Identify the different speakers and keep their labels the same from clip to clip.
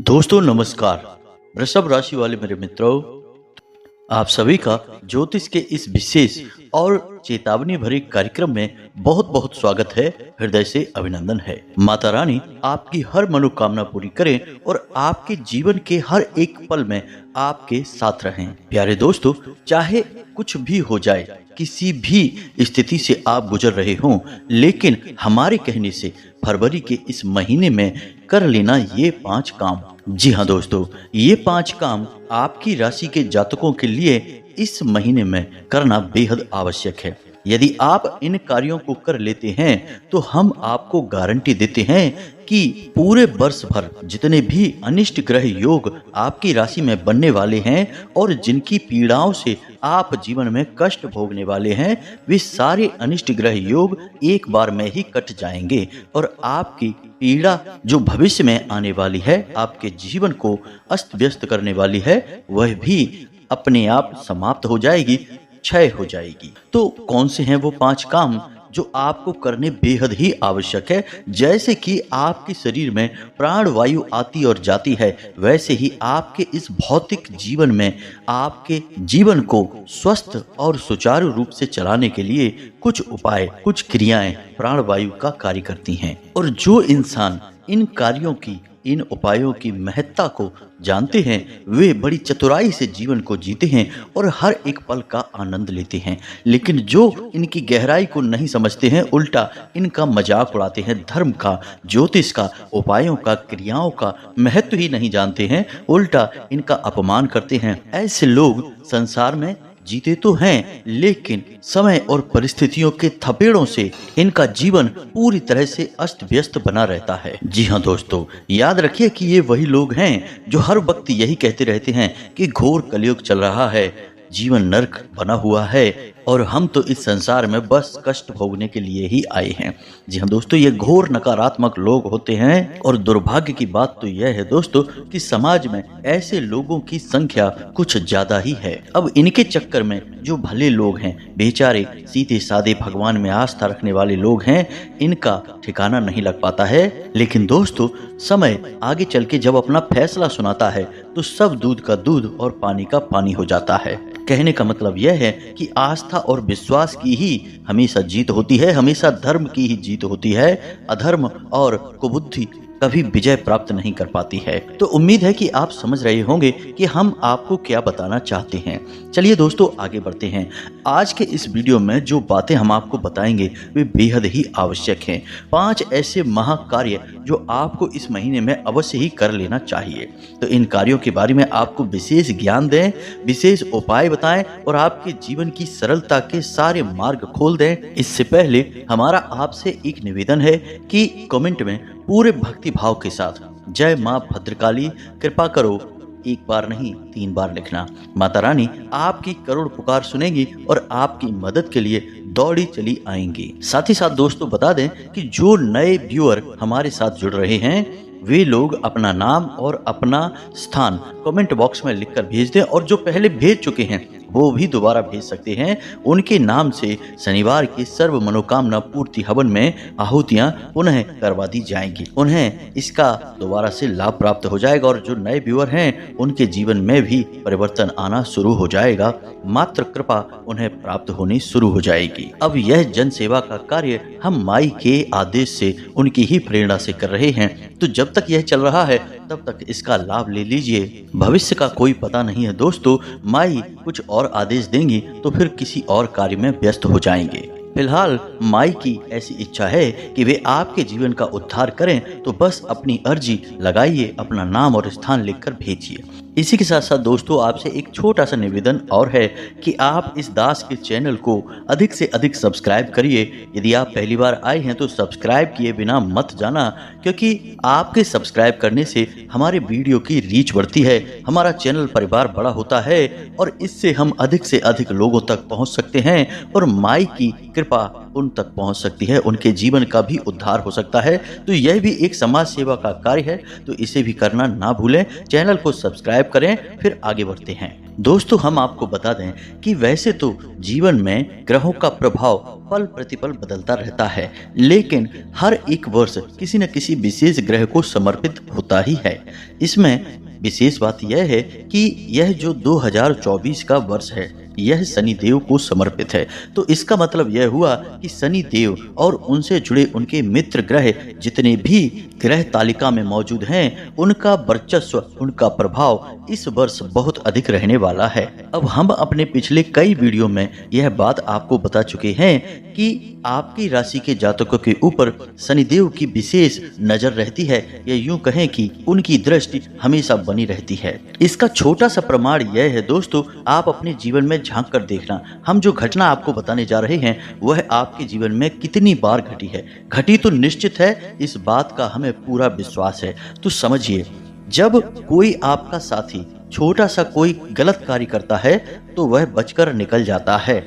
Speaker 1: दोस्तों नमस्कार। वृषभ राशि वाले मेरे मित्रों, आप सभी का ज्योतिष के इस विशेष और चेतावनी भरे कार्यक्रम में बहुत बहुत स्वागत है। हृदय से अभिनंदन है। माता रानी आपकी हर मनोकामना पूरी करें और आपके जीवन के हर एक पल में आपके साथ रहें। प्यारे दोस्तों, चाहे कुछ भी हो जाए, किसी भी स्थिति से आप गुजर रहे हों, लेकिन हमारे कहने से फरवरी के इस महीने में कर लेना ये 5 काम। जी हाँ दोस्तों, ये 5 काम आपकी राशि के जातकों के लिए इस महीने में करना बेहद आवश्यक है। यदि आप इन कार्यों को कर लेते हैं तो हम आपको गारंटी देते हैं कि पूरे वर्ष भर जितने भी अनिष्ट ग्रह योग आपकी राशि में बनने वाले हैं और जिनकी पीड़ाओं से आप जीवन में कष्ट भोगने वाले हैं, वे सारे अनिष्ट ग्रह योग एक बार में ही कट जाएंगे और आपकी पीड़ा जो भविष्य में आने वाली है, आपके जीवन को अस्त व्यस्त करने वाली है, वह भी अपने आप समाप्त हो जाएगी, क्षय हो जाएगी। तो कौन से हैं वो 5 काम जो आपको करने बेहद ही आवश्यक है? जैसे कि आपके शरीर में प्राण वायु आती और जाती है, वैसे ही आपके इस भौतिक जीवन में आपके जीवन को स्वस्थ और सुचारू रूप से चलाने के लिए कुछ उपाय, कुछ क्रियाएं प्राण वायु का कार्य करती हैं। और जो इंसान इन कार्यों की, इन उपायों की महत्ता को जानते हैं, वे बड़ी चतुराई से जीवन को जीते हैं और हर एक पल का आनंद लेते हैं। लेकिन जो इनकी गहराई को नहीं समझते हैं, उल्टा इनका मजाक उड़ाते हैं, धर्म का, ज्योतिष का, उपायों का, क्रियाओं का महत्व ही नहीं जानते हैं, उल्टा इनका अपमान करते हैं, ऐसे लोग संसार में जीते तो हैं, लेकिन समय और परिस्थितियों के थपेड़ों से इनका जीवन पूरी तरह से अस्त व्यस्त बना रहता है। जी हाँ दोस्तों, याद रखिए कि ये वही लोग हैं जो हर वक्त यही कहते रहते हैं कि घोर कलयुग चल रहा है, जीवन नरक बना हुआ है और हम तो इस संसार में बस कष्ट भोगने के लिए ही आए हैं। जी हाँ दोस्तों, ये घोर नकारात्मक लोग होते हैं और दुर्भाग्य की बात तो यह है दोस्तों कि समाज में ऐसे लोगों की संख्या कुछ ज्यादा ही है। अब इनके चक्कर में जो भले लोग हैं, बेचारे सीधे साधे भगवान में आस्था रखने वाले लोग हैं, इनका ठिकाना नहीं लग पाता है। लेकिन दोस्तों, समय आगे चल के जब अपना फैसला सुनाता है तो सब दूध का दूध और पानी का पानी हो जाता है। कहने का मतलब यह है कि आस्था और विश्वास की ही हमेशा जीत होती है, हमेशा धर्म की ही जीत होती है। अधर्म और कुबुद्धि कभी विजय प्राप्त नहीं कर पाती है। तो उम्मीद है कि आप समझ रहे होंगे कि हम आपको क्या बताना चाहते हैं। चलिए दोस्तों, आगे बढ़ते हैं। आज के इस वीडियो में जो बातें हम आपको बताएंगे वे बेहद ही आवश्यक हैं। 5 ऐसे महाकार्य जो आपको इस महीने में अवश्य ही कर लेना चाहिए। तो इन कार्यों के बारे में आपको विशेष ज्ञान दें, विशेष उपाय बताएं और आपके जीवन की सरलता के सारे मार्ग खोल दें। इससे पहले हमारा आपसे एक निवेदन है कि कमेंट में पूरे भक्ति भाव के साथ जय मां भद्रकाली कृपा करो एक बार नहीं 3 बार लिखना। माता रानी आपकी करोड़ पुकार सुनेंगी और आपकी मदद के लिए दौड़ी चली आएंगी। साथ ही साथ दोस्तों बता दें कि जो नए व्यूअर हमारे साथ जुड़ रहे हैं, वे लोग अपना नाम और अपना स्थान कमेंट बॉक्स में लिखकर भेज दें और जो पहले भेज चुके हैं वो भी दोबारा भेज सकते हैं। उनके नाम से शनिवार के सर्व मनोकामना पूर्ति हवन में आहुतियां पुनः करवा दी जाएंगी। उन्हें इसका दोबारा से लाभ प्राप्त हो जाएगा और जो नए व्यूअर हैं उनके जीवन में भी परिवर्तन आना शुरू हो जाएगा। मात्र कृपा उन्हें प्राप्त होनी शुरू हो जाएगी। अब यह जन सेवा का कार्य हम माई के आदेश से, उनकी ही प्रेरणा से कर रहे हैं। तो जब तक यह चल रहा है तब तक इसका लाभ ले लीजिए। भविष्य का कोई पता नहीं है दोस्तों, माई कुछ और आदेश देंगी तो फिर किसी और कार्य में व्यस्त हो जाएंगे। फिलहाल माई की ऐसी इच्छा है कि वे आपके जीवन का उद्धार करें, तो बस अपनी अर्जी लगाइए, अपना नाम और स्थान लिखकर भेजिए। इसी के साथ साथ दोस्तों आपसे एक छोटा सा निवेदन और है कि आप इस दास के चैनल को अधिक से अधिक सब्सक्राइब करिए। यदि आप पहली बार आए हैं तो सब्सक्राइब किए बिना मत जाना, क्योंकि आपके सब्सक्राइब करने से हमारे वीडियो की रीच बढ़ती है, हमारा चैनल परिवार बड़ा होता है और इससे हम अधिक से अधिक लोगों तक पहुंच सकते हैं और माई की कृपा उन तक पहुंच सकती है, उनके जीवन का भी उद्धार हो सकता है। तो यह भी एक समाज सेवा का कार्य है, तो इसे भी करना ना भूलें। चैनल को सब्सक्राइब करें। फिर आगे बढ़ते हैं दोस्तों। हम आपको बता दें कि वैसे तो जीवन में ग्रहों का प्रभाव पल प्रतिपल बदलता रहता है, लेकिन हर एक वर्ष किसी न किसी विशेष ग्रह को समर्पित होता ही है। इसमें विशेष बात यह है कि यह जो 2024 का वर्ष है यह शनि देव को समर्पित है। तो इसका मतलब यह हुआ कि शनि देव और उनसे जुड़े उनके मित्र ग्रह जितने भी ग्रह तालिका में मौजूद हैं, उनका वर्चस्व, उनका प्रभाव इस वर्ष बहुत अधिक रहने वाला है। अब हम अपने पिछले कई वीडियो में यह बात आपको बता चुके हैं कि आपकी राशि के जातकों के ऊपर शनिदेव की विशेष नजर रहती है, या यूं कहें कि उनकी दृष्टि हमेशा बनी रहती है। इसका छोटा सा प्रमाण यह है दोस्तों, आप अपने जीवन में झांक कर देखना। हम जो घटना आपको बताने जा रहे हैं वह आपके जीवन में कितनी बार घटी है। घटी तो निश्चित है, इस बात का हमें पूरा विश्वास है। तो समझिए, जब कोई आपका साथी छोटा सा कोई गलत कार्य करता है तो वह बचकर निकल जाता है,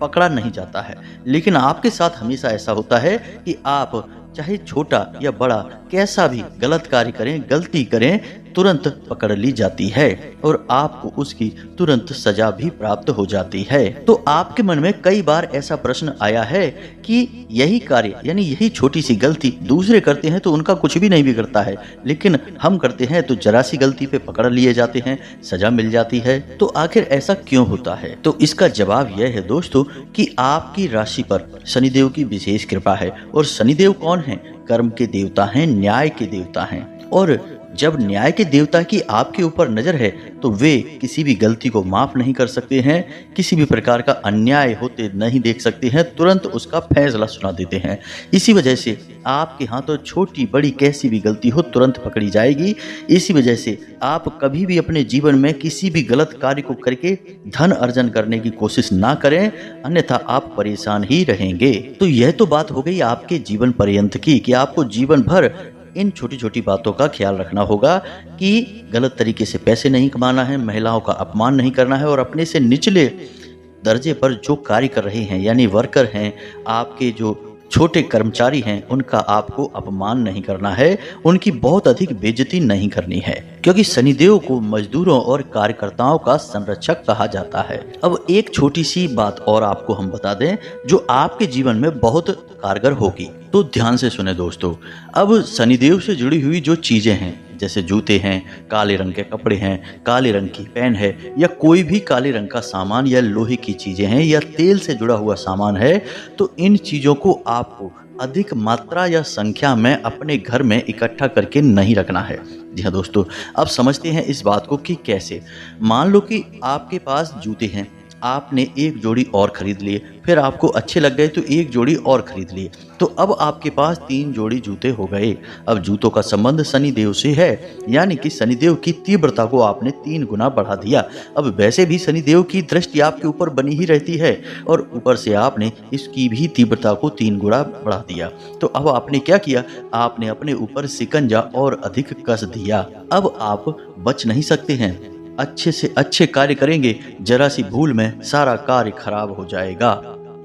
Speaker 1: पकड़ा नहीं जाता है। लेकिन आपके साथ हमेशा ऐसा होता है कि आप चाहे छोटा या बड़ा कैसा भी गलत कार्य करें, गलती करें, तुरंत पकड़ ली जाती है और आपको उसकी तुरंत सजा भी प्राप्त हो जाती है। तो आपके मन में कई बार ऐसा प्रश्न आया है कि यही कार्य यानी यही छोटी सी गलती दूसरे करते हैं तो उनका कुछ भी नहीं बिगड़ता है, लेकिन हम करते हैं तो जरा सी गलती पे पकड़ लिए जाते हैं, सजा मिल जाती है। तो आखिर ऐसा क्यों होता है? तो इसका जवाब यह है दोस्तों कि आपकी राशि पर शनिदेव की विशेष कृपा है। और शनिदेव कौन है? कर्म के देवता हैं, न्याय के देवता हैं। और जब न्याय के देवता की आपके ऊपर नजर है तो वे किसी भी गलती को माफ नहीं कर सकते हैं, किसी भी प्रकार का अन्याय होते नहीं देख सकते हैं, तुरंत उसका फैसला सुना देते हैं। इसी वजह से आपके हाथों छोटी बड़ी कैसी भी गलती हो तुरंत पकड़ी जाएगी। इसी वजह से आप कभी भी अपने जीवन में किसी भी गलत कार्य को करके धन अर्जन करने की कोशिश ना करें, अन्यथा आप परेशान ही रहेंगे। तो यह तो बात हो गई आपके जीवन पर्यंत की कि आपको जीवन भर इन छोटी छोटी बातों का ख्याल रखना होगा कि गलत तरीके से पैसे नहीं कमाना है, महिलाओं का अपमान नहीं करना है, और अपने से निचले दर्जे पर जो कार्य कर रहे हैं यानी वर्कर हैं, आपके जो छोटे कर्मचारी हैं, उनका आपको अपमान नहीं करना है, उनकी बहुत अधिक बेइज्जती नहीं करनी है, क्योंकि शनिदेव को मजदूरों और कार्यकर्ताओं का संरक्षक कहा जाता है। अब एक छोटी सी बात और आपको हम बता दें जो आपके जीवन में बहुत कारगर होगी, तो ध्यान से सुने दोस्तों। अब शनिदेव से जुड़ी हुई जो चीजें हैं, जैसे जूते हैं, काले रंग के कपड़े हैं, काले रंग की पेन है, या कोई भी काले रंग का सामान, या लोहे की चीजें हैं, या तेल से जुड़ा हुआ सामान है, तो इन चीजों को आपको अधिक मात्रा या संख्या में अपने घर में इकट्ठा करके नहीं रखना है। जी हाँ दोस्तों, अब समझते हैं इस बात को कि कैसे। मान लो कि आपके पास जूते हैं, आपने एक जोड़ी और खरीद लिए, फिर आपको अच्छे लग गए तो एक जोड़ी और खरीद लिए, तो अब आपके पास 3 जोड़ी जूते हो गए। अब जूतों का संबंध शनिदेव से है, यानी कि शनिदेव की तीव्रता को आपने 3 गुना बढ़ा दिया। अब वैसे भी शनिदेव की दृष्टि आपके ऊपर बनी ही रहती है, और ऊपर से आपने इसकी भी तीव्रता को 3 गुना बढ़ा दिया। तो अब आपने क्या किया? आपने अपने ऊपर शिकंजा और अधिक कस दिया। अब आप बच नहीं सकते हैं। अच्छे से अच्छे कार्य करेंगे, जरा सी भूल में सारा कार्य खराब हो जाएगा।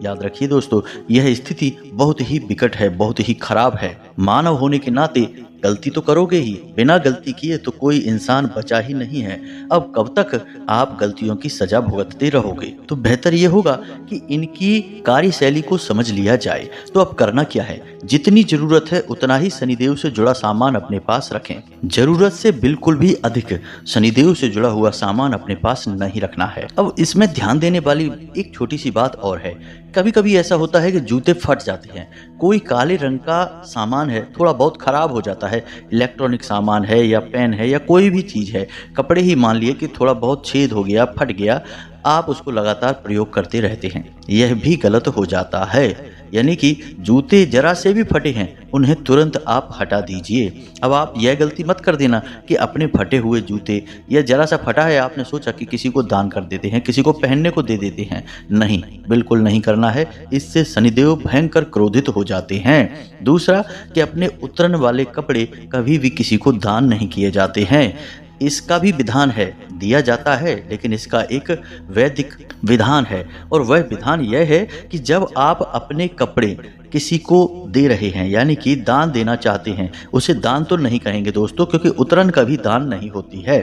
Speaker 1: याद रखिए दोस्तों, यह स्थिति बहुत ही विकट है, बहुत ही खराब है। मानव होने के नाते गलती तो करोगे ही, बिना गलती किए तो कोई इंसान बचा ही नहीं है। अब कब तक आप गलतियों की सजा भुगतते रहोगे? तो बेहतर यह होगा कि इनकी कार्यशैली को समझ लिया जाए। तो अब करना क्या है? जितनी जरूरत है उतना ही शनिदेव से जुड़ा सामान अपने पास रखें। जरूरत से बिल्कुल भी अधिक शनिदेव से जुड़ा हुआ सामान अपने पास नहीं रखना है। अब इसमें ध्यान देने वाली एक छोटी सी बात और है। कभी कभी ऐसा होता है कि जूते फट जाते हैं, कोई काले रंग का सामान है, थोड़ा बहुत खराब हो जाता है, इलेक्ट्रॉनिक सामान है या पेन है या कोई भी चीज़ है, कपड़े ही मान लिए कि थोड़ा बहुत छेद हो गया, फट गया, आप उसको लगातार प्रयोग करते रहते हैं, यह भी गलत हो जाता है। यानी कि जूते जरा से भी फटे हैं, उन्हें तुरंत आप हटा दीजिए। अब आप यह गलती मत कर देना कि अपने फटे हुए जूते या जरा सा फटा है आपने सोचा कि किसी को दान कर देते हैं, किसी को पहनने को दे देते हैं। नहीं, बिल्कुल नहीं करना है, इससे शनिदेव भयंकर क्रोधित हो जाते हैं। दूसरा कि अपने उतरन वाले कपड़े कभी भी किसी को दान नहीं किए जाते हैं। इसका भी विधान है, दिया जाता है, लेकिन इसका एक वैदिक विधान है। और वह विधान यह है कि जब आप अपने कपड़े किसी को दे रहे हैं, यानी कि दान देना चाहते हैं, उसे दान तो नहीं कहेंगे दोस्तों, क्योंकि उतरन कभी दान नहीं होती है।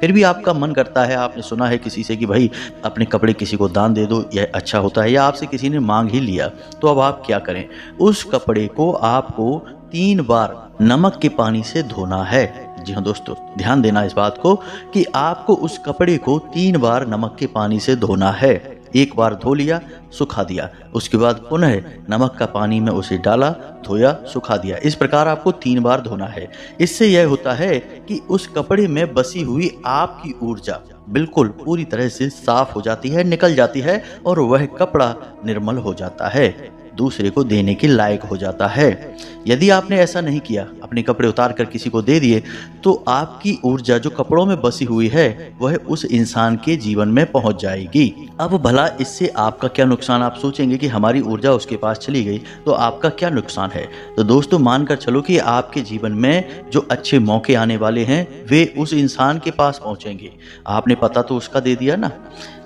Speaker 1: फिर भी आपका मन करता है, आपने सुना है किसी से कि भाई अपने कपड़े किसी को दान दे दो, यह अच्छा होता है, या आपसे किसी ने मांग ही लिया, तो अब आप क्या करें? उस कपड़े को आपको 3 बार नमक के पानी से धोना है। जी हाँ दोस्तों, ध्यान देना इस बात को कि आपको उस कपड़े को 3 बार नमक के पानी से धोना है। एक बार धो लिया, सुखा दिया, उसके बाद पुनः नमक का पानी में उसे डाला, धोया, सुखा दिया। इस प्रकार आपको 3 बार धोना है। इससे यह होता है कि उस कपड़े में बसी हुई आपकी ऊर्जा बिल्कुल पूरी तरह से साफ हो जाती है, निकल जाती है, और वह कपड़ा निर्मल हो जाता है, दूसरे को देने के लायक हो जाता है। यदि आपने ऐसा नहीं किया, अपने कपड़े उतार कर किसी को दे दिए, तो आपकी ऊर्जा जो कपड़ों में बसी हुई है वह उस इंसान के जीवन में पहुंच जाएगी। अब भला इससे आपका क्या नुकसान? आप सोचेंगे कि हमारी ऊर्जा उसके पास चली गई, तो आपका क्या नुकसान है? तो दोस्तों मानकर चलो कि आपके जीवन में जो अच्छे मौके आने वाले हैं वे उस इंसान के पास पहुंचेंगे। आपने पता तो उसका दे दिया ना।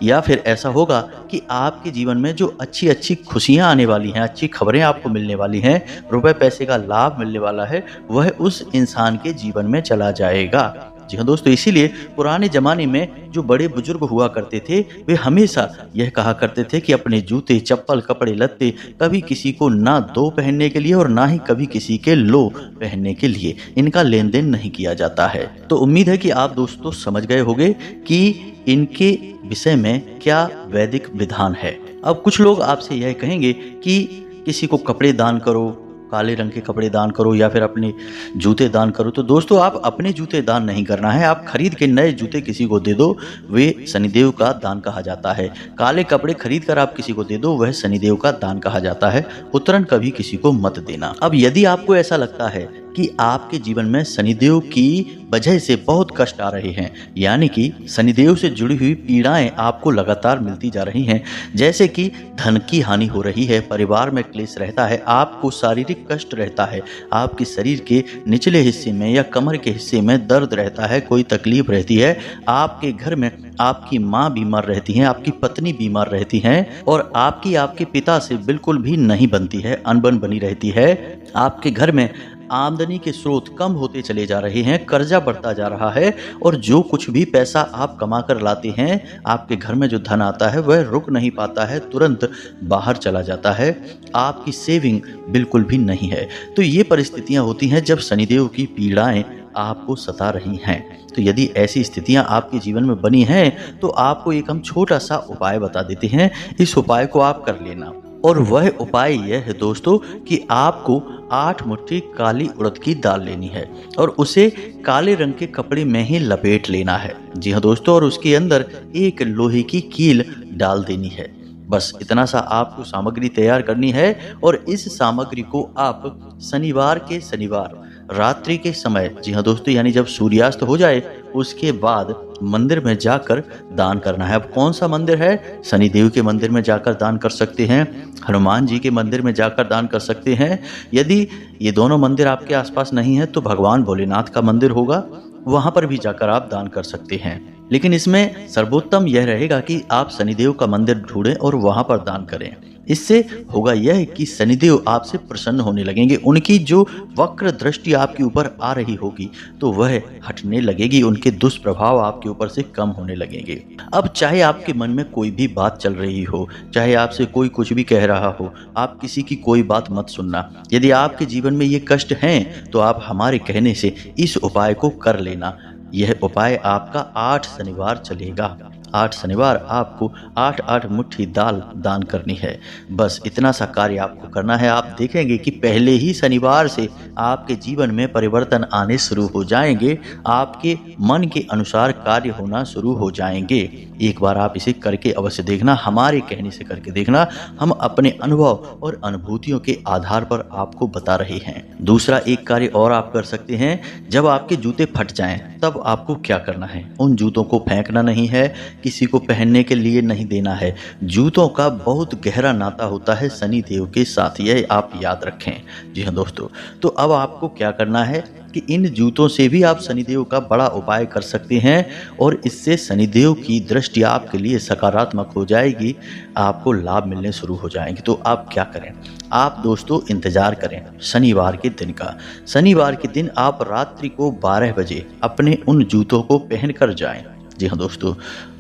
Speaker 1: या फिर ऐसा होगा कि आपके जीवन में जो अच्छी अच्छी खुशियां आने वाली हैं, अच्छी खबरें आपको मिलने वाली हैं, रुपए पैसे का लाभ मिलने वाला है, वह उस इंसान के जीवन में चला जाएगा। जी हाँ दोस्तों, इसीलिए पुराने जमाने में जो बड़े बुजुर्ग हुआ करते थे वे हमेशा यह कहा करते थे कि अपने जूते, चप्पल, कपड़े लत्ते कभी किसी को ना दो पहनने के लिए और ना ही कभी किसी के लो पहनने के लिए, इनका लेन देन नहीं किया जाता है। तो उम्मीद है कि आप दोस्तों समझ गए होंगे कि इनके विषय में क्या वैदिक विधान है। अब कुछ लोग आपसे यह कहेंगे कि किसी को कपड़े दान करो, काले रंग के कपड़े दान करो, या फिर अपने जूते दान करो। तो दोस्तों आप अपने जूते दान नहीं करना है, आप खरीद के नए जूते किसी को दे दो, वे शनिदेव का दान कहा जाता है। काले कपड़े खरीद कर आप किसी को दे दो, वह शनिदेव का दान कहा जाता है। उत्तरन कभी किसी को मत देना। अब यदि आपको ऐसा लगता है कि आपके जीवन में शनिदेव की वजह से बहुत कष्ट आ रहे हैं, यानी कि शनिदेव से जुड़ी हुई पीड़ाएं आपको लगातार मिलती जा रही हैं, जैसे कि धन की हानि हो रही है, परिवार में क्लेश रहता है, आपको शारीरिक कष्ट रहता है, आपके शरीर के निचले हिस्से में या कमर के हिस्से में दर्द रहता है, कोई तकलीफ रहती है, आपके घर में आपकी माँ बीमार रहती हैं, आपकी पत्नी बीमार रहती हैं, और आपके पिता से बिल्कुल भी नहीं बनती है, अनबन बनी रहती है, आपके घर में आमदनी के स्रोत कम होते चले जा रहे हैं, कर्जा बढ़ता जा रहा है, और जो कुछ भी पैसा आप कमा कर लाते हैं, आपके घर में जो धन आता है वह रुक नहीं पाता है, तुरंत बाहर चला जाता है, आपकी सेविंग बिल्कुल भी नहीं है। तो ये परिस्थितियां होती हैं जब शनिदेव की पीड़ाएं आपको सता रही हैं। तो यदि ऐसी स्थितियां आपके जीवन में बनी हैं तो आपको एक हम छोटा सा उपाय बता देते हैं, इस उपाय को आप कर लेना। और वह उपाय यह है दोस्तों कि आपको 8 मुट्ठी काली उड़द की दाल लेनी है और उसे काले रंग के कपड़े में ही लपेट लेना है। जी हाँ दोस्तों, और उसके अंदर एक लोहे की कील डाल देनी है। बस इतना सा आपको सामग्री तैयार करनी है, और इस सामग्री को आप शनिवार के शनिवार रात्रि के समय, जी हाँ दोस्तों, यानी जब सूर्यास्त हो जाए उसके बाद मंदिर में जाकर दान करना है। अब कौन सा मंदिर है? शनिदेव के मंदिर में जाकर दान कर सकते हैं, हनुमान जी के मंदिर में जाकर दान कर सकते हैं। यदि ये दोनों मंदिर आपके आसपास नहीं है तो भगवान भोलेनाथ का मंदिर होगा, वहां पर भी जाकर आप दान कर सकते हैं। लेकिन इसमें सर्वोत्तम यह रहेगा कि आप शनिदेव का मंदिर ढूंढें और वहां पर दान करें। इससे होगा यह कि शनिदेव आपसे प्रसन्न होने लगेंगे, उनकी जो वक्र दृष्टि आपके ऊपर आ रही होगी तो वह हटने लगेगी, उनके दुष्प्रभाव आपके ऊपर से कम होने लगेंगे। अब चाहे आपके मन में कोई भी बात चल रही हो, चाहे आपसे कोई कुछ भी कह रहा हो, आप किसी की कोई बात मत सुनना। यदि आपके जीवन में ये कष्ट हैं तो आप हमारे कहने से इस उपाय को कर लेना। यह उपाय आपका 8 शनिवार चलेगा। 8 शनिवार आपको 8 मुट्ठी दाल दान करनी है। बस इतना सा कार्य आपको करना है। आप देखेंगे कि पहले ही शनिवार से आपके जीवन में परिवर्तन आने शुरू हो जाएंगे, आपके मन के अनुसार कार्य होना शुरू हो जाएंगे। एक बार आप इसे करके अवश्य देखना, हमारे कहने से करके देखना। हम अपने अनुभव और अनुभूतियों के आधार पर आपको बता रहे हैं। दूसरा एक कार्य और आप कर सकते हैं, जब आपके जूते फट जाएं, तब आपको क्या करना है? उन जूतों को फेंकना नहीं है, किसी को पहनने के लिए नहीं देना है। जूतों का बहुत गहरा नाता होता है शनि देव के साथ, यह आप याद रखें। जी हाँ दोस्तों, तो अब आपको क्या करना है कि इन जूतों से भी आप शनिदेव का बड़ा उपाय कर सकते हैं और इससे शनिदेव की दृष्टि आपके लिए सकारात्मक हो जाएगी, आपको लाभ मिलने शुरू हो जाएंगे। तो आप क्या करें? आप दोस्तों इंतजार करें शनिवार के दिन का। शनिवार के दिन आप रात्रि को 12 बजे अपने उन जूतों को पहन कर जाएं। जी हाँ दोस्तों,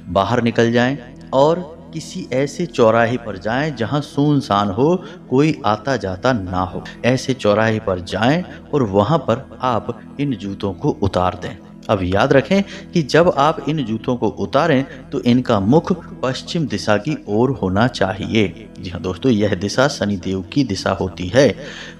Speaker 1: बाहर निकल जाएं और किसी ऐसे चौराहे पर जाएं जहां सुनसान हो, कोई आता जाता ना हो। ऐसे चौराहे पर जाएं और वहां पर आप इन जूतों को उतार दें। अब याद रखें कि जब आप इन जूतों को उतारें तो इनका मुख पश्चिम दिशा की ओर होना चाहिए। जी हाँ दोस्तों, यह दिशा शनिदेव की दिशा होती है।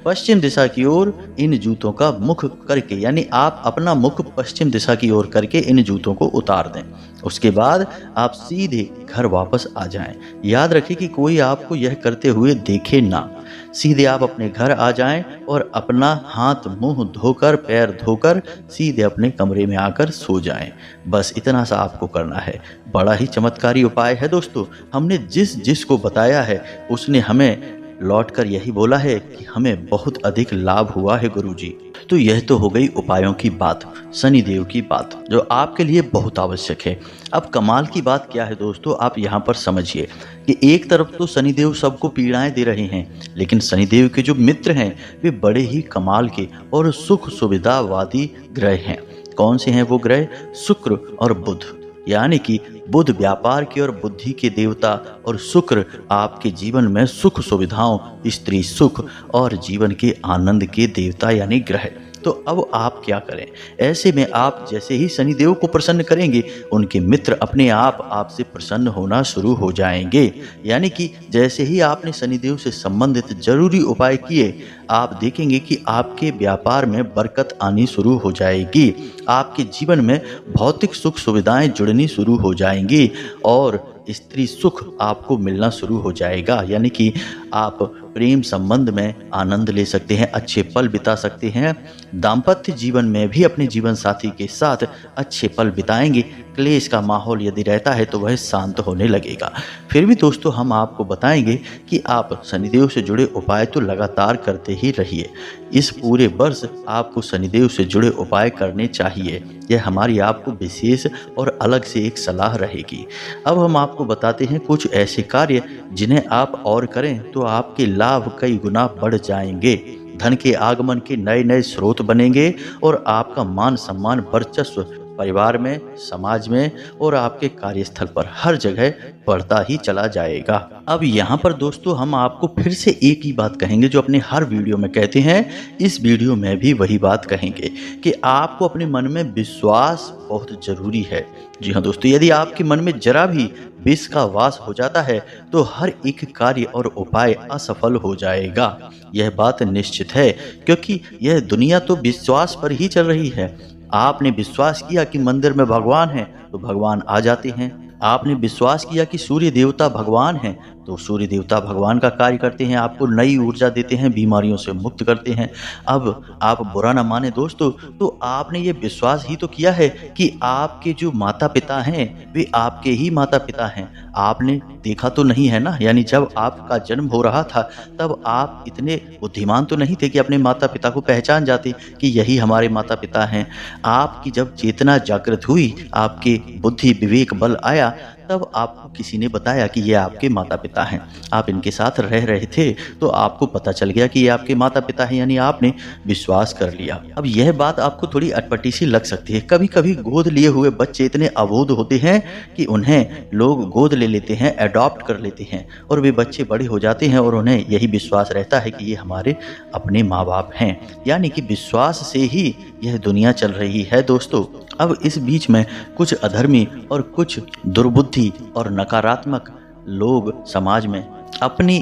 Speaker 1: पश्चिम दिशा की ओर इन जूतों का मुख करके, यानी आप अपना मुख पश्चिम दिशा की ओर करके इन जूतों को उतार दें। उसके बाद आप सीधे घर वापस आ जाएं। याद रखें कि कोई आपको यह करते हुए देखे ना। सीधे आप अपने घर आ जाएं और अपना हाथ मुंह धोकर, पैर धोकर सीधे अपने कमरे में आकर सो जाएं। बस इतना सा आपको करना है। बड़ा ही चमत्कारी उपाय है दोस्तों। हमने जिस को बताया है उसने हमें लौटकर यही बोला है कि हमें बहुत अधिक लाभ हुआ है गुरुजी। तो यह तो हो गई उपायों की बात, शनिदेव की बात, जो आपके लिए बहुत आवश्यक है। अब कमाल की बात क्या है दोस्तों, आप यहाँ पर समझिए कि एक तरफ तो शनिदेव सबको पीड़ाएं दे रहे हैं, लेकिन शनिदेव के जो मित्र हैं वे बड़े ही कमाल के और सुख सुविधावादी ग्रह हैं। कौन से हैं वो ग्रह? शुक्र और बुध। यानी कि बुध व्यापार के और बुद्धि के देवता और शुक्र आपके जीवन में सुख सुविधाओं, स्त्री सुख और जीवन के आनंद के देवता यानी ग्रह। तो अब आप क्या करें? ऐसे में आप जैसे ही शनिदेव को प्रसन्न करेंगे, उनके मित्र अपने आप आपसे प्रसन्न होना शुरू हो जाएंगे। यानी कि जैसे ही आपने शनिदेव से संबंधित जरूरी उपाय किए, आप देखेंगे कि आपके व्यापार में बरकत आनी शुरू हो जाएगी, आपके जीवन में भौतिक सुख सुविधाएं जुड़नी शुरू हो जाएंगी और स्त्री सुख आपको मिलना शुरू हो जाएगा। यानी कि आप प्रेम संबंध में आनंद ले सकते हैं, अच्छे पल बिता सकते हैं। दाम्पत्य जीवन में भी अपने जीवन साथी के साथ अच्छे पल बिताएंगे। क्लेश का माहौल यदि रहता है तो वह शांत होने लगेगा। फिर भी दोस्तों हम आपको बताएंगे कि आप शनिदेव से जुड़े उपाय तो लगातार करते ही रहिए। इस पूरे वर्ष आपको शनिदेव से जुड़े उपाय करने चाहिए। यह हमारी आपको विशेष और अलग से एक सलाह रहेगी। अब हम आपको बताते हैं कुछ ऐसे कार्य जिन्हें आप और करें तो आपके लाभ कई गुना बढ़ जाएंगे। धन के आगमन के नए नए स्रोत बनेंगे और आपका मान सम्मान, वर्चस्व परिवार में, समाज में और आपके कार्यस्थल पर हर जगह बढ़ता ही चला जाएगा। अब यहाँ पर दोस्तों हम आपको फिर से एक ही बात कहेंगे जो अपने हर वीडियो में कहते हैं, इस वीडियो में भी वही बात कहेंगे कि आपको अपने मन में विश्वास बहुत जरूरी है। जी हाँ दोस्तों, यदि आपके मन में जरा भी विष का वास हो जाता है तो हर एक कार्य और उपाय असफल हो जाएगा। यह बात निश्चित है, क्योंकि यह दुनिया तो विश्वास पर ही चल रही है। आपने विश्वास किया कि मंदिर में भगवान हैं तो भगवान आ जाते हैं। आपने विश्वास किया कि सूर्य देवता भगवान हैं तो सूर्य देवता भगवान का कार्य करते हैं, आपको नई ऊर्जा देते हैं, बीमारियों से मुक्त करते हैं। अब आप बुरा ना माने दोस्तों, तो आपने ये विश्वास ही तो किया है कि आपके जो माता पिता हैं वे आपके ही माता पिता हैं। आपने देखा तो नहीं है ना, यानी जब आपका जन्म हो रहा था तब आप इतने बुद्धिमान तो नहीं थे कि अपने माता पिता को पहचान जाते कि यही हमारे माता पिता हैं। आपकी जब चेतना जागृत हुई, आपके बुद्धि विवेक बल आया, तब आपको किसी ने बताया कि ये आपके माता पिता हैं। आप इनके साथ रह रहे थे तो आपको पता चल गया कि ये आपके माता पिता हैं, यानी आपने विश्वास कर लिया। अब यह बात आपको थोड़ी अटपटी सी लग सकती है। कभी कभी गोद लिए हुए बच्चे इतने अबोध होते हैं कि उन्हें लोग गोद ले लेते हैं, अडॉप्ट कर लेते हैं और वे बच्चे बड़े हो जाते हैं और उन्हें यही विश्वास रहता है कि ये हमारे अपने माँ बाप हैं। यानी कि विश्वास से ही यह दुनिया चल रही है दोस्तों। अब इस बीच में कुछ अधर्मी और कुछ दुर्बुद्धि और नकारात्मक लोग समाज में अपनी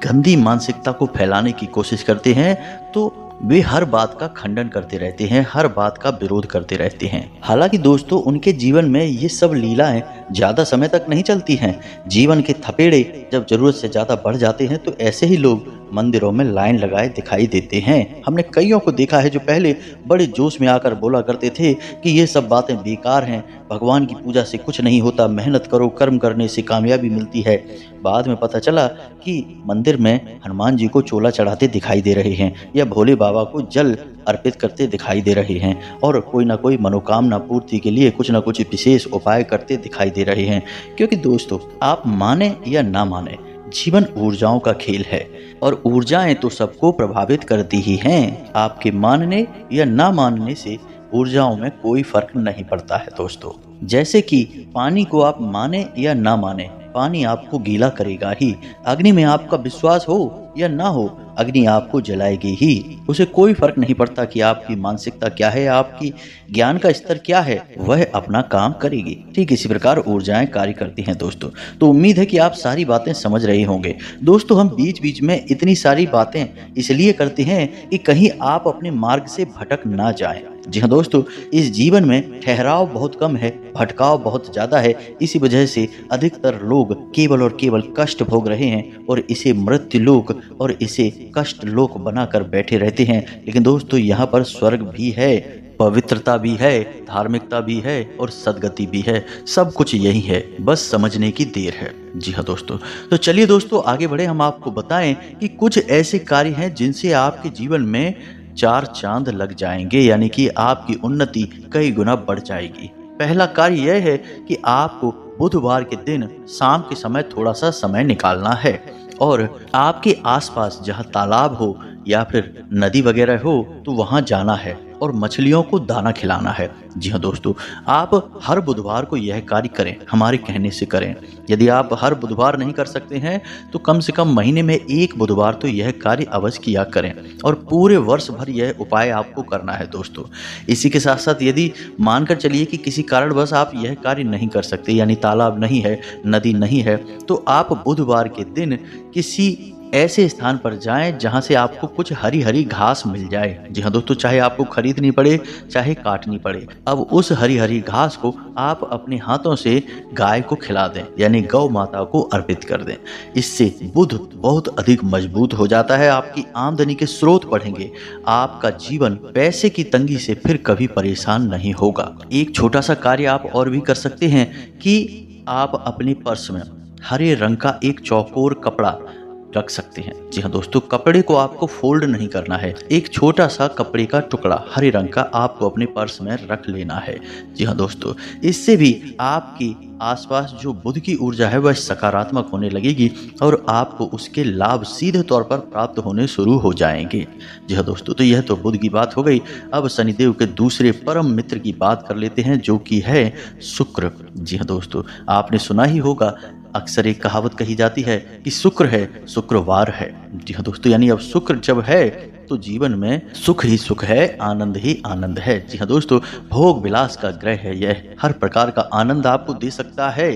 Speaker 1: गंदी मानसिकता को फैलाने की कोशिश करते हैं, तो वे हर बात का खंडन करते रहते हैं, हर बात का विरोध करते रहते हैं। हालांकि दोस्तों उनके जीवन में ये सब लीलाएं ज़्यादा समय तक नहीं चलती हैं। जीवन के थपेड़े जब ज़रूरत से ज़्यादा बढ़ जाते हैं तो ऐसे ही लोग मंदिरों में लाइन लगाए दिखाई देते हैं। हमने कईयों को देखा है जो पहले बड़े जोश में आकर बोला करते थे कि ये सब बातें बेकार हैं, भगवान की पूजा से कुछ नहीं होता, मेहनत करो, कर्म करने से कामयाबी मिलती है। बाद में पता चला कि मंदिर में हनुमान जी को चोला चढ़ाते दिखाई दे रहे हैं या भोले बाबा को जल अर्पित करते दिखाई दे रहे हैं और कोई ना कोई मनोकामना पूर्ति के लिए कुछ ना कुछ विशेष उपाय करते दिखाई दे रहे हैं। क्योंकि दोस्तों, आप माने या ना माने, जीवन ऊर्जाओं का खेल है और ऊर्जाएं तो सबको प्रभावित करती ही हैं। आपके मानने या ना मानने से ऊर्जाओं में कोई फर्क नहीं पड़ता है दोस्तों। जैसे कि पानी को आप माने या ना माने, पानी आपको गीला करेगा ही। अग्नि में आपका विश्वास हो या ना हो, अग्नि आपको जलाएगी ही। उसे कोई फर्क नहीं पड़ता कि आपकी मानसिकता क्या है, आपकी ज्ञान का स्तर क्या है, वह अपना काम करेगी। ठीक इसी प्रकार ऊर्जाएं कार्य करती हैं दोस्तों। तो उम्मीद है कि आप सारी बातें समझ रहे होंगे। दोस्तों, हम बीच बीच में इतनी सारी बातें इसलिए करते हैं कि कहीं आप अपने मार्ग से भटक ना जाएं। जी हाँ दोस्तों, इस जीवन में ठहराव बहुत कम है, भटकाव बहुत ज्यादा है। इसी वजह से अधिकतर लोग केवल और केवल कष्ट भोग रहे हैं और इसे मृत्यु लोक और इसे कष्ट लोक बनाकर बैठे रहते हैं। लेकिन दोस्तों, यहाँ पर स्वर्ग भी है, पवित्रता भी है, धार्मिकता भी है और सद्गति भी है। सब कुछ यही है, बस समझने की देर है। जी हाँ दोस्तों, तो चलिए दोस्तों आगे बढ़े। हम आपको बताएं कि कुछ ऐसे कार्य हैं जिनसे आपके जीवन में 4 चांद लग जाएंगे, यानी कि आपकी उन्नति कई गुना बढ़ जाएगी। पहला कार्य यह है कि आपको बुधवार के दिन शाम के समय थोड़ा सा समय निकालना है और आपके आसपास जहाँ तालाब हो या फिर नदी वगैरह हो तो वहाँ जाना है और मछलियों को दाना खिलाना है। जी हाँ दोस्तों, आप हर बुधवार को यह कार्य करें, हमारे कहने से करें। यदि आप हर बुधवार नहीं कर सकते हैं तो कम से कम महीने में 1 बुधवार तो यह कार्य अवश्य किया करें और पूरे वर्ष भर यह उपाय आपको करना है दोस्तों। इसी के साथ साथ यदि मानकर चलिए कि किसी कारणवश आप यह कार्य नहीं कर सकते, यानी तालाब नहीं है, नदी नहीं है, तो आप बुधवार के दिन किसी ऐसे स्थान पर जाएं जहां से आपको कुछ हरी हरी घास मिल जाए। जी हाँ दोस्तों, चाहे आपको खरीदनी पड़े चाहे काटनी पड़े, अब उस हरी हरी घास को आप अपने हाथों से गाय को खिला दें, यानी गौ माता को अर्पित कर दें। इससे बुध बहुत अधिक मजबूत हो जाता है, आपकी आमदनी के स्रोत बढ़ेंगे, आपका जीवन पैसे की तंगी से फिर कभी परेशान नहीं होगा। एक छोटा सा कार्य आप और भी कर सकते हैं कि आप अपने पर्स में हरे रंग का एक चौकोर कपड़ा रख सकते हैं। जी हाँ दोस्तों, कपड़े को आपको फोल्ड नहीं करना है, एक छोटा सा कपड़े का टुकड़ा हरे रंग का आपको अपने पर्स में रख लेना है। जी हाँ दोस्तों, इससे भी आपकी आसपास जो बुध की ऊर्जा है वह सकारात्मक होने लगेगी और आपको उसके लाभ सीधे तौर पर प्राप्त होने शुरू हो जाएंगे। जी हाँ दोस्तों, तो यह तो बुध की बात हो गई। अब शनिदेव के दूसरे परम मित्र की बात कर लेते हैं, जो कि है शुक्र। जी हाँ दोस्तों, आपने सुना ही होगा, अक्सर एक कहावत कही जाती है कि शुक्र है शुक्रवार है। जी हाँ दोस्तों, यानी अब शुक्र जब है तो जीवन में सुख ही सुख है, आनंद ही आनंद है। जी हाँ दोस्तों, भोग विलास का ग्रह है यह, हर प्रकार का आनंद आपको दे सकता है,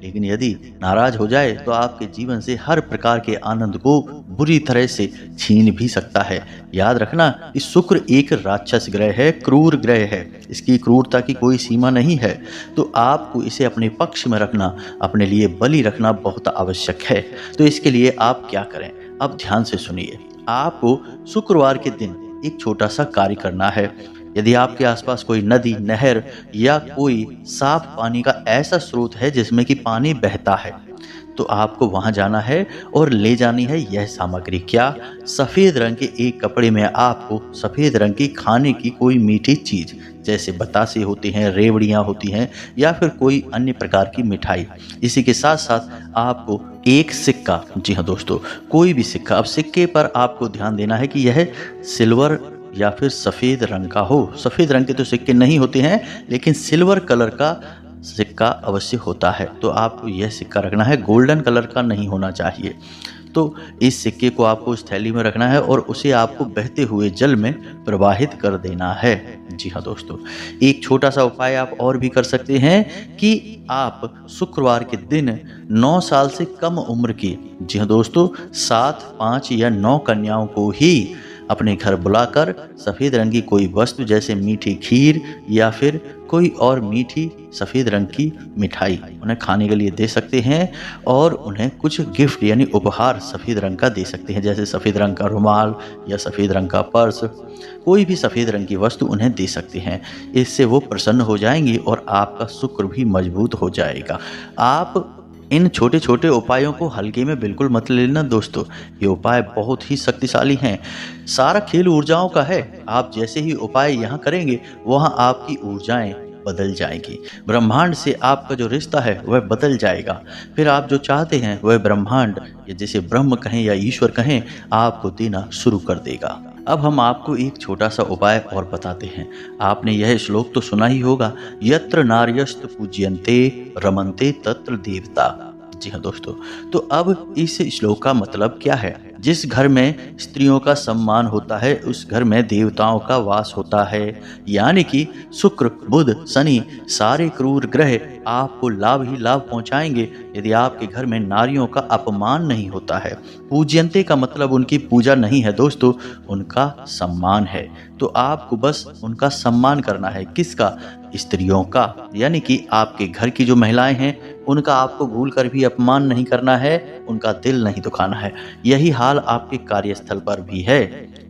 Speaker 1: लेकिन यदि नाराज हो जाए तो आपके जीवन से हर प्रकार के आनंद को बुरी तरह से छीन भी सकता है। याद रखना कि शुक्र एक राक्षस ग्रह है, क्रूर ग्रह है, इसकी क्रूरता की कोई सीमा नहीं है। तो आपको इसे अपने पक्ष में रखना, अपने लिए बलि रखना बहुत आवश्यक है। तो इसके लिए आप क्या करें, अब ध्यान से सुनिए। आपको शुक्रवार के दिन एक छोटा सा कार्य करना है। यदि आपके आसपास कोई नदी, नहर या कोई साफ पानी का ऐसा स्रोत है जिसमें कि पानी बहता है, तो आपको वहां जाना है और ले जानी है यह सामग्री। क्या? सफेद रंग के एक कपड़े में आपको सफेद रंग की खाने की कोई मीठी चीज, जैसे बतासे होते हैं, रेवड़ियां होती हैं या फिर कोई अन्य प्रकार की मिठाई। इसी के साथ साथ आपको एक सिक्का, जी हाँ दोस्तों, कोई भी सिक्का। अब सिक्के पर आपको ध्यान देना है कि यह सिल्वर या फिर सफेद रंग का हो। सफेद रंग के तो सिक्के नहीं होते हैं, लेकिन सिल्वर कलर का सिक्का अवश्य होता है। तो आपको यह सिक्का रखना है, गोल्डन कलर का नहीं होना चाहिए। तो इस सिक्के को आपको उस थैली में रखना है और उसे आपको बहते हुए जल में प्रवाहित कर देना है। जी हाँ दोस्तों, एक छोटा सा उपाय आप और भी कर सकते हैं कि आप शुक्रवार के दिन 9 साल से कम उम्र की, जी हाँ दोस्तों, 7, 5 या 9 कन्याओं को ही अपने घर बुलाकर सफ़ेद रंग की कोई वस्तु जैसे मीठी खीर या फिर कोई और मीठी सफ़ेद रंग की मिठाई उन्हें खाने के लिए दे सकते हैं और उन्हें कुछ गिफ्ट यानी उपहार सफ़ेद रंग का दे सकते हैं, जैसे सफ़ेद रंग का रुमाल या सफ़ेद रंग का पर्स, कोई भी सफ़ेद रंग की वस्तु उन्हें दे सकते हैं। इससे वो प्रसन्न हो जाएंगी और आपका शुक्र भी मजबूत हो जाएगा। आप इन छोटे छोटे उपायों को हल्के में बिल्कुल मत लेना दोस्तों, ये उपाय बहुत ही शक्तिशाली हैं। सारा खेल ऊर्जाओं का है। आप जैसे ही उपाय यहाँ करेंगे वहाँ आपकी ऊर्जाएं बदल जाएंगी। ब्रह्मांड से आपका जो रिश्ता है वह बदल जाएगा। फिर आप जो चाहते हैं वह ब्रह्मांड या जिसे ब्रह्म कहें या ईश्वर कहें आपको देना शुरू कर देगा। अब हम आपको एक छोटा सा उपाय और बताते हैं। आपने यह श्लोक तो सुना ही होगा, यत्र नार्यस्त पूज्यन्ते रमन्ते तत्र देवता। जी हाँ दोस्तों, तो अब इस श्लोक का मतलब क्या है? जिस घर में स्त्रियों का सम्मान होता है उस घर में देवताओं का वास होता है। यानी कि शुक्र, बुध, शनि सारे क्रूर ग्रह आपको लाभ ही लाभ पहुंचाएंगे यदि आपके घर में नारियों का अपमान नहीं होता है। पूज्यन्ते का मतलब उनकी पूजा नहीं है दोस्तों, उनका सम्मान है। तो आपको बस उनका सम्मान करना है। किसका? स्त्रियों का। यानी कि आपके घर की जो महिलाएं हैं उनका आपको भूल कर भी अपमान नहीं करना है, उनका दिल नहीं दुखाना है। यही हाल आपके कार्यस्थल पर भी है।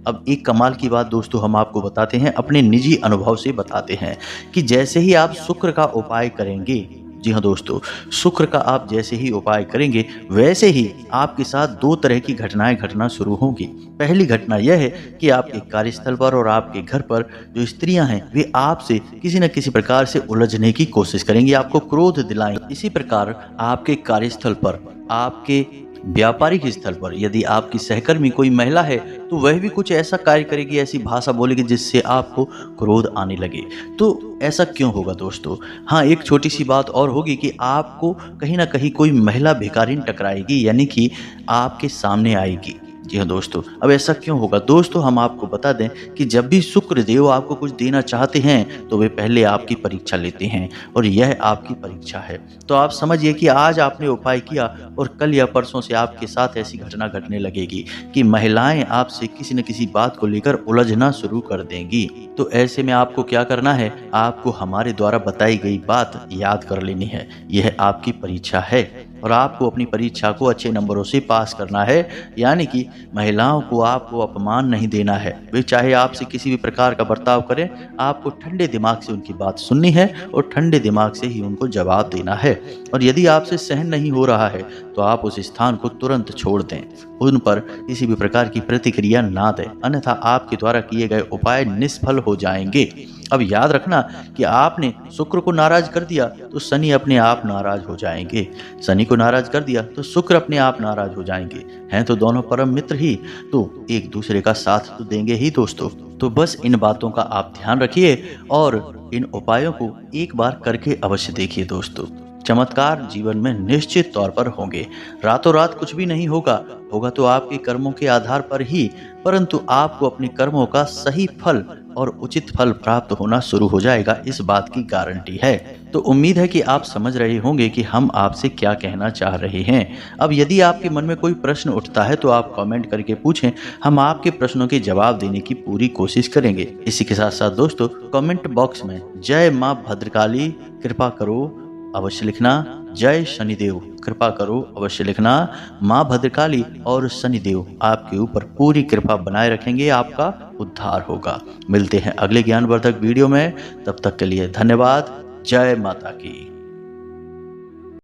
Speaker 1: अब एक कमाल की बात दोस्तों हम आपको बताते हैं, अपने निजी अनुभव से बताते हैं कि जैसे ही आप शुक्र का उपाय करेंगे, जी हाँ दोस्तों, शुक्र का आप जैसे ही उपाय करेंगे वैसे ही आपके साथ दो तरह की घटनाएं घटना शुरू होंगी। पहली घटना यह है कि आपके कार्यस्थल पर और आपके घर पर जो स्त्रियां हैं वे आपसे किसी न किसी प्रकार से उलझने की कोशिश करेंगी, आपको क्रोध दिलाएंगे। इसी प्रकार आपके कार्यस्थल पर, आपके व्यापारिक स्थल पर यदि आपकी सहकर्मी कोई महिला है तो वह भी कुछ ऐसा कार्य करेगी, ऐसी भाषा बोलेगी जिससे आपको क्रोध आने लगे। तो ऐसा क्यों होगा दोस्तों? हाँ, एक छोटी सी बात और होगी कि आपको कहीं ना कहीं कोई महिला भिखारिन टकराएगी, यानी कि आपके सामने आएगी। जी हाँ दोस्तों, अब ऐसा क्यों होगा? दोस्तों हम आपको बता दें कि जब भी शुक्र देव आपको कुछ देना चाहते हैं तो वे पहले आपकी परीक्षा लेते हैं और यह आपकी परीक्षा है। तो आप समझिए कि आज आपने उपाय किया और कल या परसों से आपके साथ ऐसी घटना घटने लगेगी कि महिलाएं आपसे किसी न किसी बात को लेकर उलझना शुरू कर देंगी। तो ऐसे में आपको क्या करना है? आपको हमारे द्वारा बताई गई बात याद कर लेनी है। यह आपकी परीक्षा है और आपको अपनी परीक्षा को अच्छे नंबरों से पास करना है। यानी कि महिलाओं को आपको अपमान नहीं देना है। वे चाहे आपसे किसी भी प्रकार का बर्ताव करें, आपको ठंडे दिमाग से उनकी बात सुननी है और ठंडे दिमाग से ही उनको जवाब देना है। और यदि आपसे सहन नहीं हो रहा है तो आप उस स्थान को तुरंत छोड़ दें, उन पर किसी भी प्रकार की प्रतिक्रिया ना दें, अन्यथा आपके द्वारा किए गए उपाय निष्फल हो जाएंगे। अब याद रखना कि आपने शुक्र को नाराज कर दिया तो शनि अपने आप नाराज हो जाएंगे, शनि को नाराज कर दिया तो शुक्र अपने आप नाराज हो जाएंगे। हैं तो दोनों परम मित्र ही, तो एक दूसरे का साथ तो देंगे ही दोस्तों। तो बस इन बातों का आप ध्यान रखिए और इन उपायों को एक बार करके अवश्य देखिए दोस्तों। चमत्कार जीवन में निश्चित तौर पर होंगे। रातों रात कुछ भी नहीं होगा, होगा तो आपके कर्मों के आधार पर ही, परंतु आपको अपने कर्मों का सही फल और उचित फल प्राप्त होना शुरू हो जाएगा, इस बात की गारंटी है। तो उम्मीद है कि आप समझ रहे होंगे कि हम आपसे क्या कहना चाह रहे हैं। अब यदि आपके मन में कोई प्रश्न उठता है तो आप कमेंट करके पूछें, हम आपके प्रश्नों के जवाब देने की पूरी कोशिश करेंगे। इसी के साथ साथ दोस्तों कमेंट बॉक्स में जय माँ भद्रकाली कृपा करो अवश्य लिखना, जय शनिदेव कृपा करो अवश्य लिखना। माँ भद्रकाली और शनिदेव आपके ऊपर पूरी कृपा बनाए रखेंगे, आपका उद्धार होगा। मिलते हैं अगले ज्ञानवर्धक वीडियो में, तब तक के लिए धन्यवाद। जय माता की।